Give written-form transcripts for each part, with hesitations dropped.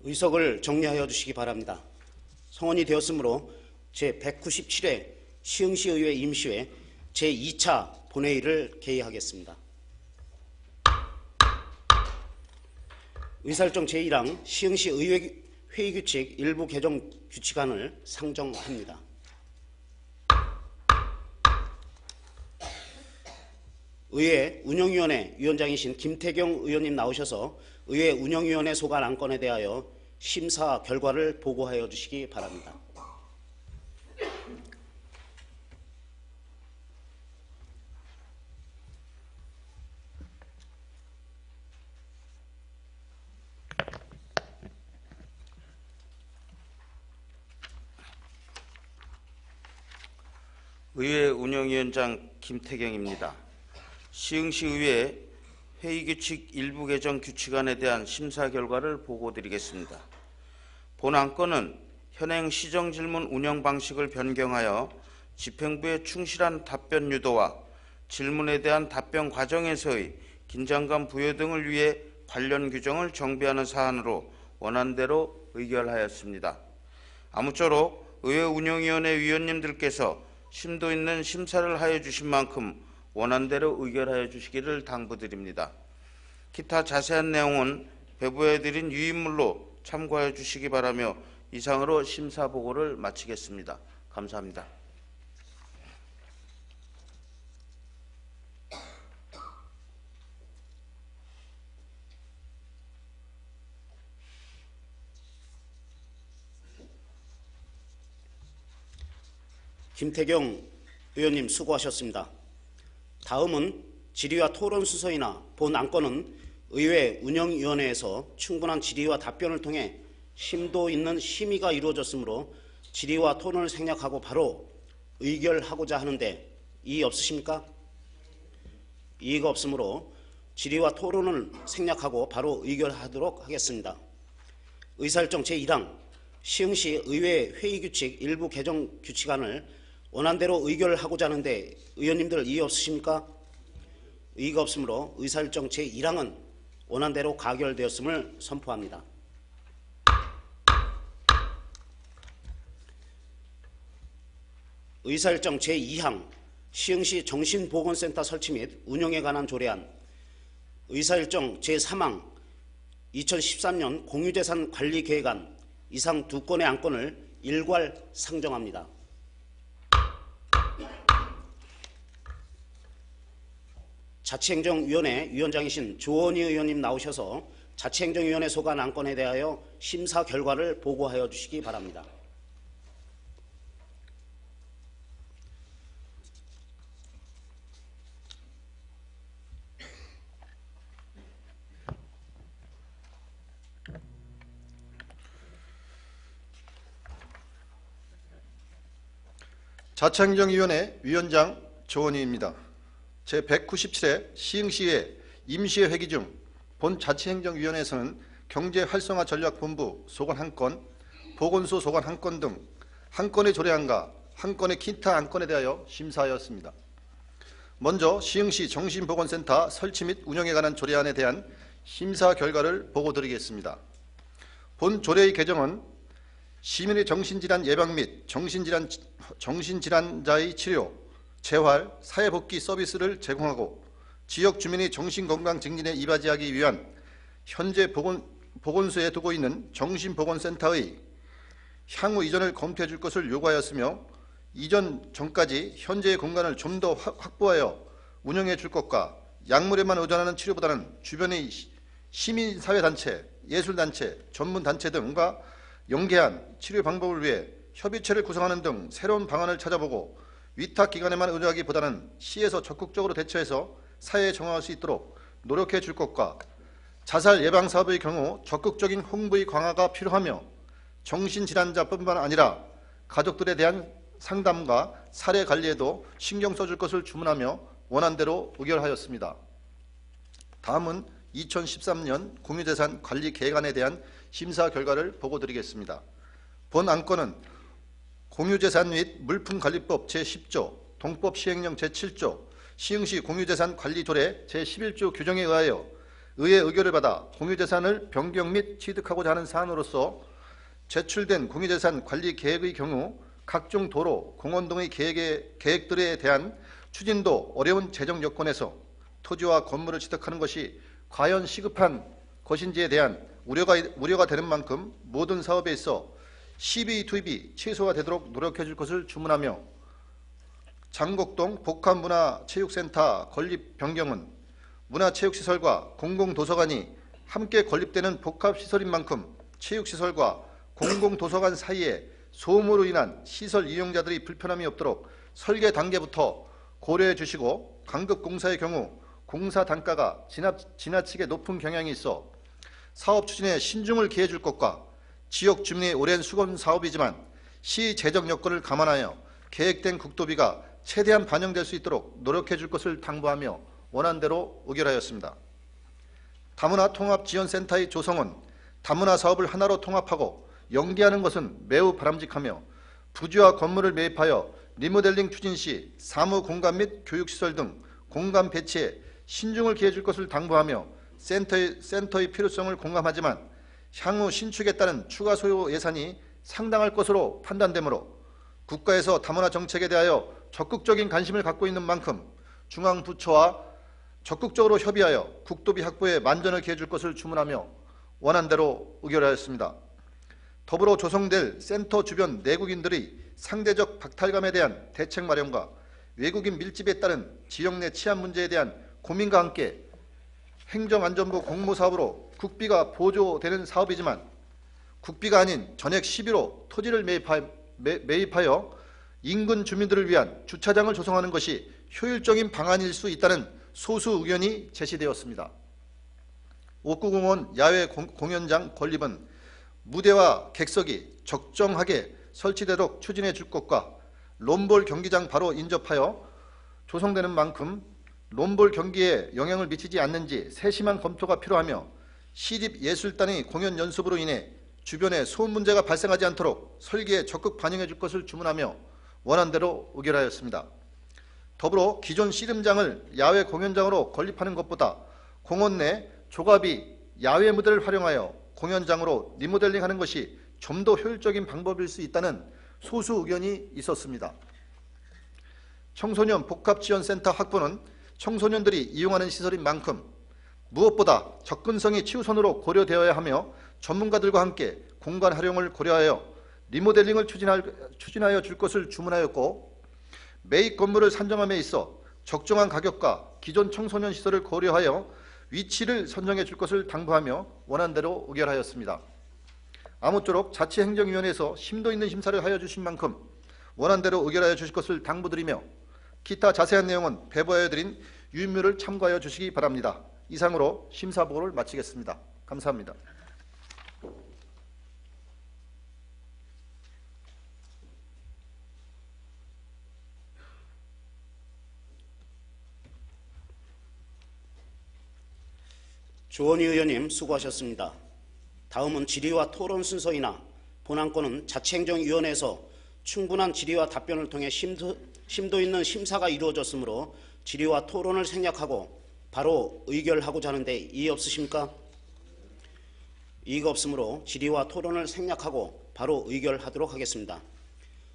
의석을 정리하여 주시기 바랍니다. 성원이 되었으므로 제197회 시흥시의회 임시회 제2차 본회의를 개의하겠습니다. 의사일정 제1항 시흥시 의회 회의규칙 일부 개정 규칙안을 상정합니다. 의회 운영위원회 위원장이신 김태경 의원님 나오셔서 의회 운영위원회 소관 안건에 대하여 심사 결과를 보고하여 주시기 바랍니다. 의회 운영위원장 김태경입니다. 시흥시의회 회의규칙 일부 개정 규칙안에 대한 심사 결과를 보고드리겠습니다. 본 안건은 현행 시정질문 운영 방식을 변경하여 집행부의 충실한 답변 유도와 질문에 대한 답변 과정에서의 긴장감 부여 등을 위해 관련 규정을 정비하는 사안으로 원안대로 의결하였습니다. 아무쪼록 의회 운영위원회 위원님들께서 심도 있는 심사를 하여 주신 만큼 원안대로 의결하여 주시기를 당부드립니다. 기타 자세한 내용은 배부해 드린 유인물로 참고하여 주시기 바라며 이상으로 심사 보고를 마치겠습니다. 감사합니다. 김태경 의원님 수고하셨습니다. 다음은 질의와 토론 순서이나 본 안건은 의회 운영위원회에서 충분한 질의와 답변을 통해 심도 있는 심의가 이루어졌으므로 질의와 토론을 생략하고 바로 의결하고자 하는데 이의 없으십니까? 이의가 없으므로 질의와 토론을 생략하고 바로 의결하도록 하겠습니다. 의사일정 제1항 시흥시 의회 회의규칙 일부 개정 규칙안을 원안대로 의결하고자 하는데 의원님들 이의 없으십니까? 이의가 없으므로 의사일정 제1항은 원안대로 가결되었음을 선포합니다. 의사일정 제2항 시흥시 정신보건센터 설치 및 운영에 관한 조례안, 의사일정 제3항 2013년 공유재산 관리 계획안 이상 두 건의 안건을 일괄 상정합니다. 자치행정위원회 위원장이신 조원희 의원님 나오셔서 자치행정위원회 소관 안건에 대하여 심사 결과를 보고하여 주시기 바랍니다. 자치행정위원회 위원장 조원희입니다. 제197회 시흥시의 임시회 회기 중 본 자치행정위원회에서는 경제활성화전략본부 소관 1건, 보건소 소관 1건 등 1건의 조례안과 1건의 기타 안건에 대하여 심사하였습니다. 먼저 시흥시 정신보건센터 설치 및 운영에 관한 조례안에 대한 심사 결과를 보고드리겠습니다. 본 조례의 개정은 시민의 정신질환 예방 및 정신질환자의 치료, 재활, 사회복귀 서비스를 제공하고 지역 주민의 정신건강 증진에 이바지하기 위한 현재 보건소에 두고 있는 정신보건센터의 향후 이전을 검토해 줄 것을 요구하였으며 이전 전까지 현재의 공간을 좀 더 확보하여 운영해 줄 것과 약물에만 의존하는 치료보다는 주변의 시민사회단체, 예술단체, 전문단체 등과 연계한 치료 방법을 위해 협의체를 구성하는 등 새로운 방안을 찾아보고 위탁기관에만 의존하기보다는 시에서 적극적으로 대처해서 사회에 정화할 수 있도록 노력해 줄 것과 자살 예방 사업의 경우 적극적인 홍보의 강화가 필요하며 정신질환자뿐만 아니라 가족들에 대한 상담과 사례 관리에도 신경 써줄 것을 주문하며 원안대로 의결하였습니다. 다음은 2013년 공유재산 관리 계획안에 대한 심사 결과를 보고드리겠습니다. 본 안건은 공유재산 및 물품관리법 제10조, 동법 시행령 제7조, 시흥시 공유재산 관리조례 제11조 규정에 의하여 의회 의결을 받아 공유재산을 변경 및 취득하고자 하는 사안으로서 제출된 공유재산 관리 계획의 경우 각종 도로, 공원 등의 계획들에 대한 추진도 어려운 재정 여건에서 토지와 건물을 취득하는 것이 과연 시급한 것인지에 대한 우려가 되는 만큼 모든 사업에 있어 시비 투입이 최소화 되도록 노력해 줄 것을 주문하며 장곡동 복합문화체육센터 건립 변경은 문화체육시설과 공공도서관이 함께 건립되는 복합시설인 만큼 체육시설과 공공도서관 사이에 소음으로 인한 시설 이용자들이 불편함이 없도록 설계 단계부터 고려해 주시고 강급공사의 경우 공사 단가가 지나치게 높은 경향이 있어 사업 추진에 신중을 기해 줄 것과 지역 주민의 오랜 수건 사업이지만 시 재정 여건을 감안하여 계획된 국도비가 최대한 반영될 수 있도록 노력해 줄 것을 당부하며 원안대로 의결하였습니다. 다문화 통합지원센터의 조성은 다문화 사업을 하나로 통합하고 연계하는 것은 매우 바람직하며 부지와 건물을 매입하여 리모델링 추진 시 사무 공간 및 교육시설 등 공간 배치에 신중을 기해 줄 것을 당부하며 센터의 필요성을 공감하지만 향후 신축에 따른 추가 소요 예산이 상당할 것으로 판단되므로 국가에서 다문화 정책에 대하여 적극적인 관심을 갖고 있는 만큼 중앙부처와 적극적으로 협의하여 국도비 확보에 만전을 기해 줄 것을 주문하며 원안대로 의결하였습니다. 더불어 조성될 센터 주변 내국인들의 상대적 박탈감에 대한 대책 마련과 외국인 밀집에 따른 지역 내 치안 문제에 대한 고민과 함께 행정안전부 공모사업으로 국비가 보조되는 사업이지만 국비가 아닌 전액 시비로 토지를 매입하여 인근 주민들을 위한 주차장을 조성하는 것이 효율적인 방안일 수 있다는 소수 의견이 제시되었습니다. 옥구공원 야외 공연장 건립은 무대와 객석이 적정하게 설치되도록 추진해 줄 것과 롬볼 경기장 바로 인접하여 조성되는 만큼 롬볼 경기에 영향을 미치지 않는지 세심한 검토가 필요하며 시립예술단의 공연 연습으로 인해 주변에 소음 문제가 발생하지 않도록 설계에 적극 반영해 줄 것을 주문하며 원안대로 의결하였습니다. 더불어 기존 씨름장을 야외 공연장으로 건립하는 것보다 공원 내 조갑이 야외 무대를 활용하여 공연장으로 리모델링하는 것이 좀 더 효율적인 방법일 수 있다는 소수 의견이 있었습니다. 청소년 복합지원센터 확보는 청소년들이 이용하는 시설인 만큼 무엇보다 접근성이 최우선으로 고려되어야 하며 전문가들과 함께 공간 활용을 고려하여 리모델링을 추진하여 줄 것을 주문하였고 매입 건물을 산정함에 있어 적정한 가격과 기존 청소년 시설을 고려하여 위치를 선정해 줄 것을 당부하며 원안대로 의결하였습니다. 아무쪼록 자치행정위원회에서 심도 있는 심사를 하여 주신 만큼 원안대로 의결하여 주실 것을 당부드리며 기타 자세한 내용은 배부하여 드린 유인물을 참고하여 주시기 바랍니다. 이상으로 심사보고를 마치겠습니다. 감사합니다. 조원희 의원님 수고하셨습니다. 다음은 질의와 토론 순서이나 본안건은 자치행정위원회에서 충분한 질의와 답변을 통해 심도 있는 심사가 이루어졌으므로 질의와 토론을 생략하고 바로 의결하고자 하는데 이의 없으십니까? 이의가 없으므로 질의와 토론을 생략하고 바로 의결하도록 하겠습니다.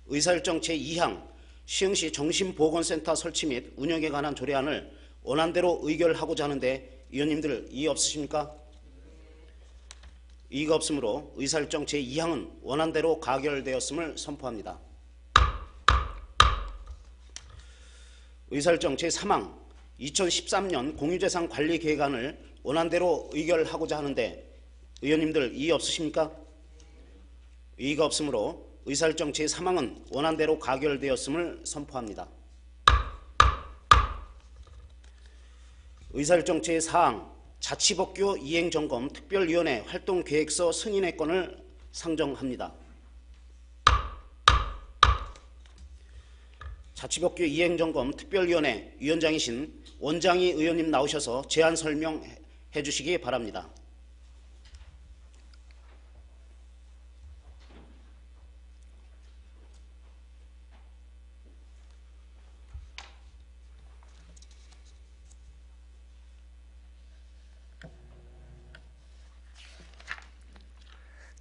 의사일정 제2항 시흥시 정신보건센터 설치 및 운영에 관한 조례안을 원안대로 의결하고자 하는데 의원님들 이의 없으십니까? 이의가 없으므로 의사일정 제2항은 원안대로 가결되었음을 선포합니다. 의사일정 제3항 2013년 공유재산 관리 계획안을 원안대로 의결하고자 하는데 의원님들 이의 없으십니까? 이의가 없으므로 의사일정 제3항은 원안대로 가결되었음을 선포합니다. 의사일정 제4항 자치법규 이행점검 특별위원회 활동계획서 승인의 건을 상정합니다. 자치법규 이행점검 특별위원회 위원장이신 원장희 의원님 나오셔서 제안 설명해 주시기 바랍니다.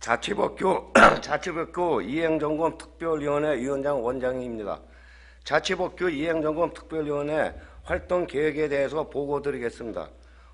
자치법규 이행점검 특별위원회 위원장 원장입니다. 자치법규 이행점검 특별위원회 활동 계획에 대해서 보고드리겠습니다.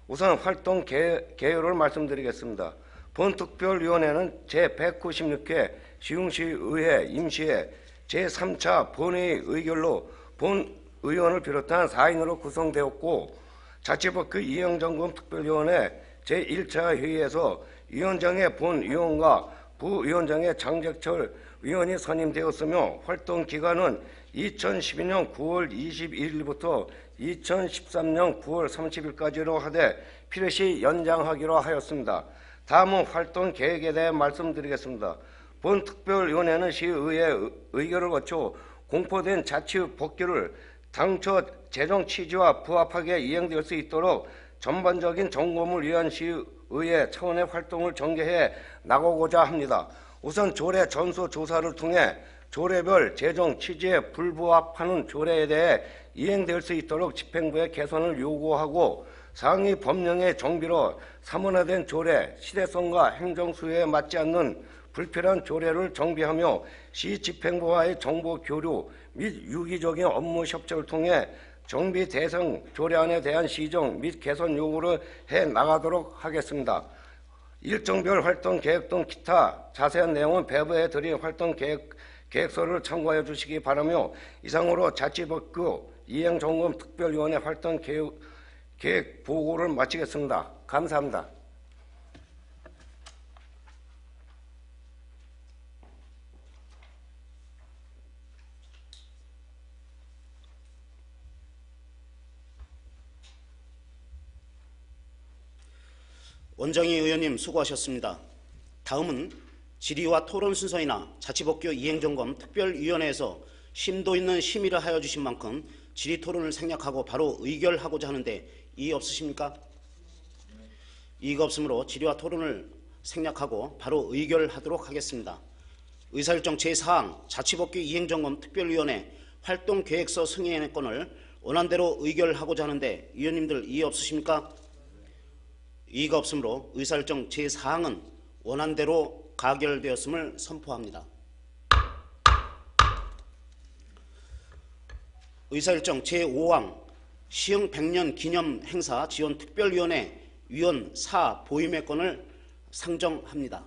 우선 활동 개요를 말씀드리겠습니다. 본 특별위원회는 제196회 시흥시의회 임시회 제3차 본회의 의결로 본 의원을 비롯한 4인으로 구성되었고, 자치법규 이행점검 특별위원회 제1차 회의에서 위원장의 본위원과 부위원장의 장재철 위원이 선임되었으며, 활동 기간은 2012년 9월 21일부터 2013년 9월 30일까지로 하되 필요시 연장하기로 하였습니다. 다음은 활동 계획에 대해 말씀드리겠습니다. 본 특별위원회는 시의회 의결을 거쳐 공포된 자치법규를 당초 재정 취지와 부합하게 이행될 수 있도록 전반적인 점검을 위한 시의회 차원의 활동을 전개해 나가고자 합니다. 우선 조례 전수 조사를 통해 조례별 재정 취지에 불부합하는 조례에 대해 이행될 수 있도록 집행부에 개선을 요구하고, 상위 법령의 정비로 사문화된 조례, 시대성과 행정 수요에 맞지 않는 불필요한 조례를 정비하며 시 집행부와의 정보 교류 및 유기적인 업무 협조를 통해 정비 대상 조례안에 대한 시정 및 개선 요구를 해 나가도록 하겠습니다. 일정별 활동 계획 등 기타 자세한 내용은 배부해 드린 활동 계획서를 참고해 주시기 바라며, 이상으로 자치법규 이행점검 특별위원회 활동 계획 보고를 마치겠습니다. 감사합니다. 원정희 의원님 수고하셨습니다. 다음은 질의와 토론 순서이나 자치법규 이행점검 특별위원회에서 심도 있는 심의를 하여 주신 만큼 질의 토론을 생략하고 바로 의결하고자 하는데 이의 없으십니까? 이의가 없으므로 질의와 토론을 생략하고 바로 의결하도록 하겠습니다. 의사일정 제4항 자치법규 이행점검 특별위원회 활동계획서 승인의 건을 원안대로 의결하고자 하는데 위원님들 이의 없으십니까? 이의가 없으므로 의사일정 제4항은 원안대로 가결되었음을 선포합니다. 의사일정 제5항 시흥 100년 기념 행사 지원 특별위원회 위원 4 보임의 건을 상정합니다.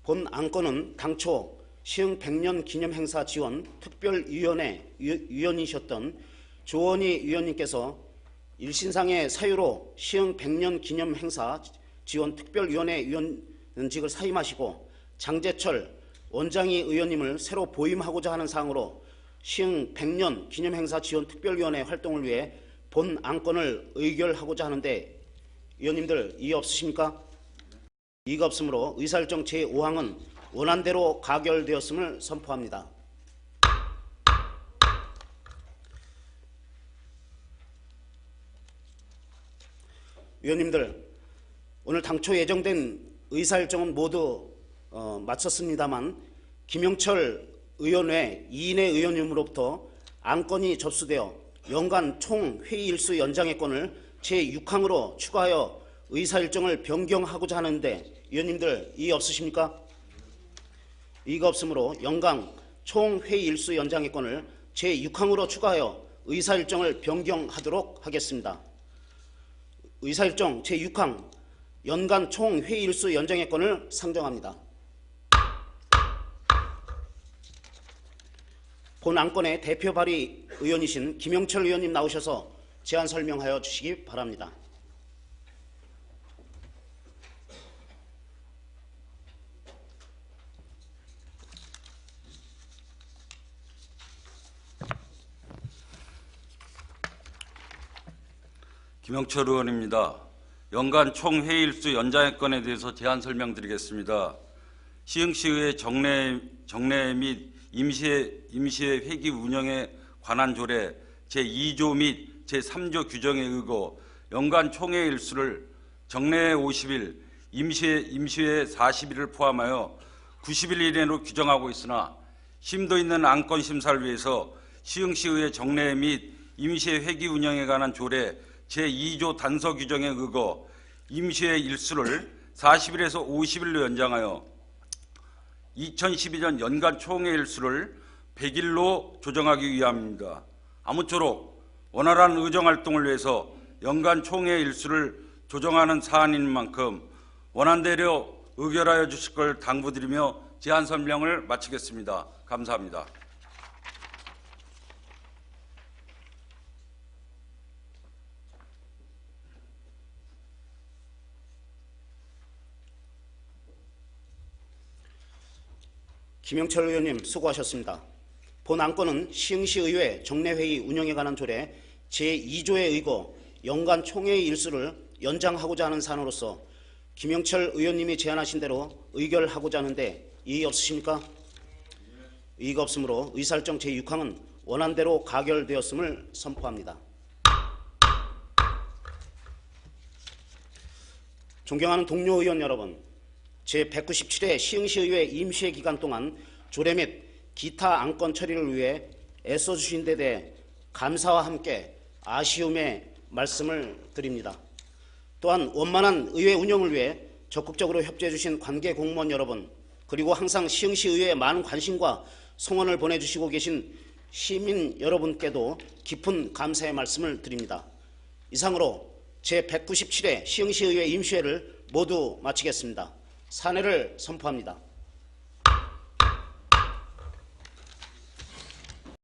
본 안건은 당초 시흥 100년 기념 행사 지원 특별위원회 위원이셨던 조원희 위원님께서 일신상의 사유로 시흥 100년 기념 행사 지원 특별위원회 위원직을 사임하시고 장재철 원장희 의원님을 새로 보임하고자 하는 사항으로 시흥 100년 기념행사 지원 특별위원회 활동을 위해 본 안건을 의결하고자 하는데 위원님들 이의 없으십니까? 이의가 없으므로 의사일정 제5항은 원안대로 가결되었음을 선포합니다. 위원님들, 오늘 당초 예정된 의사일정은 모두 마쳤습니다만 김영철 의원 외 2인의 의원님으로부터 안건이 접수되어 연간 총 회의 일수 연장의 건을 제6항으로 추가하여 의사일정을 변경하고자 하는데 위원님들 이의 없으십니까? 이의가 없으므로 연간 총 회의 일수 연장의 건을 제6항으로 추가하여 의사일정을 변경하도록 하겠습니다. 의사일정 제6항 연간 총 회의 일수 연장의 건을 상정합니다. 본 안건의 대표 발의 의원이신 김영철 의원님 나오셔서 제안 설명하여 주시기 바랍니다. 김영철 의원입니다. 연간 총 회의일수 연장의 건에 대해서 제안 설명드리겠습니다. 시흥시의회 정례 및 임시회 회기 운영에 관한 조례 제2조 및 제3조 규정에 의거 연간 총회 일수를 정례 50일, 임시회 40일을 포함하여 90일 이내로 규정하고 있으나 심도 있는 안건 심사를 위해서 시흥시의회 정례 및 임시회 회기 운영에 관한 조례 제2조 단서 규정에 의거 임시회 일수를 40일에서 50일로 연장하여 2012년 연간 총회 일수를 100일로 조정하기 위함입니다. 아무쪼록 원활한 의정활동을 위해서 연간 총회 일수를 조정하는 사안인 만큼 원안대로 의결하여 주실 걸 당부드리며 제안 설명을 마치겠습니다. 감사합니다. 김영철 의원님 수고하셨습니다. 본 안건은 시흥시의회 정례회의 운영에 관한 조례 제2조에 의거 연간 총회 일수를 연장하고자 하는 사안으로서 김영철 의원님이 제안하신 대로 의결하고자 하는데 이의 없으십니까? 이의가 없으므로 의사일정 제6항은 원안대로 가결되었음을 선포합니다. 존경하는 동료 의원 여러분, 제197회 시흥시의회 임시회 기간 동안 조례 및 기타 안건 처리를 위해 애써주신 데 대해 감사와 함께 아쉬움의 말씀을 드립니다. 또한 원만한 의회 운영을 위해 적극적으로 협조해 주신 관계 공무원 여러분, 그리고 항상 시흥시의회에 많은 관심과 성원을 보내주시고 계신 시민 여러분께도 깊은 감사의 말씀을 드립니다. 이상으로 제197회 시흥시의회 임시회를 모두 마치겠습니다. 사내를 선포합니다.